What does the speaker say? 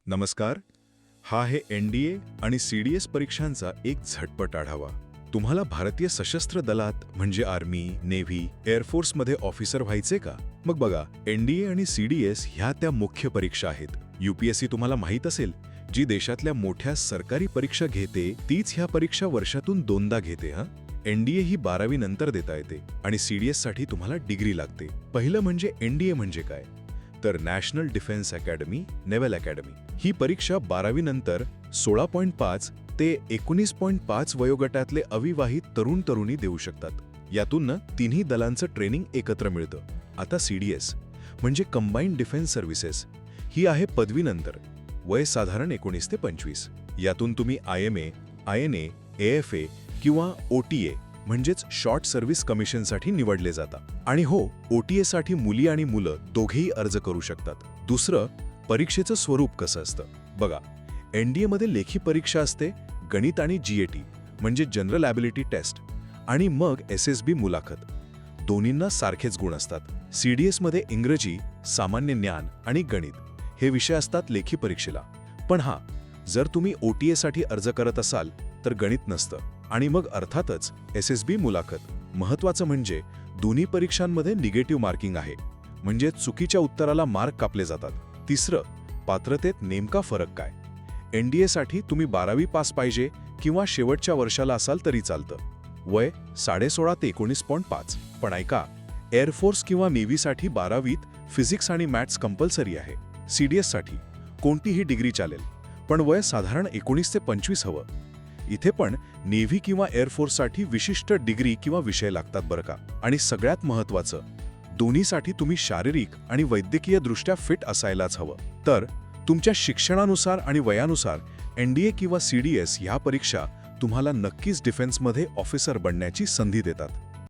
नमस्कार. हा आहे NDA आणि CDS परीक्षांचा एक झटपट आढावा. तुम्हाला भारतीय सशस्त्र दलात म्हणजे आर्मी, नेव्ही, एअरफोर्समध्ये ऑफिसर व्हायचे का? मग बघा, NDA आणि CDS ह्या त्या मुख्य परीक्षा आहेत. UPSC तुम्हाला माहीत असेल, जी देशातल्या मोठ्या सरकारी परीक्षा घेते, तीच ह्या परीक्षा वर्षातून 2दा घेते. NDA ही 12वी नंतर देता येते आणि CDS साठी तुम्हाला डिग्री लागते. पहिलं म्हणजे NDA म्हणजे काय? तर national defence academy, naval academy. ही परीक्षा 12वी नंतर 16.5 ते 19.5 वयोगटातले अविवाहित तरुण-तरुणी देऊ शकतात. यातून तिन्ही दलांचं ट्रेनिंग एकत्र मिळतं. आता CDS म्हणजे कंबाईन्ड डिफेन्स सर्व्हिसेस. ही आहे पदवीनंतर, वय साधारण 19 ते 25. यातून तुम्ही IMA, INA, AFA किंवा OTA म्हणजेच शॉर्ट सर्व्हिस कमिशनसाठी निवडले जाता. आणि हो, OTA साठी मुली आणि मुलं दोघेही अर्ज करू शकतात. दुसरं, परीक्षेचं स्वरूप कसं असतं बघा. NDA मध्ये लेखी परीक्षा असते, गणित आणि GAT म्हणजे जनरल ॲबिलिटी टेस्ट, आणि मग SSB मुलाखत. दोन्हींना सारखेच गुण असतात. CDS मध्ये इंग्रजी, सामान्य ज्ञान आणि गणित हे विषय असतात लेखी परीक्षेला. पण जर तुम्ही OTA साठी अर्ज करत असाल तर गणित नसतं, आणि मग अर्थातच SSB मुलाखत. महत्त्वाचं म्हणजे दोन्ही परीक्षांमध्ये निगेटिव्ह मार्किंग आहे, म्हणजे चुकीच्या उत्तराला मार्क कापले जातात. तिसरं, पात्रतेत नेमका फरक काय? NDA साठी तुम्ही 12वी पास पाहिजे किंवा शेवटच्या वर्षाला असाल तरी चालतं. वय 16.5 ते 19.5. पण ऐका, एअरफोर्स किंवा नेव्हीसाठी 12वीत फिजिक्स आणि मॅथ्स कंपल्सरी आहे. CDS साठी कोणतीही डिग्री चालेल, पण वय साधारण 19 ते 25 हवं. इथे पण नेव्ही किंवा एअरफोर्ससाठी विशिष्ट डिग्री किंवा विषय लागतात बरं का. आणि सगळ्यात महत्त्वाचं, दोन्हीसाठी तुम्ही शारीरिक आणि वैद्यकीय दृष्ट्या फिट असायलाच हवं. तर तुमच्या शिक्षणानुसार आणि वयानुसार NDA किंवा CDS ह्या परीक्षा तुम्हाला नक्कीच डिफेन्समध्ये ऑफिसर बनण्याची संधी देतात.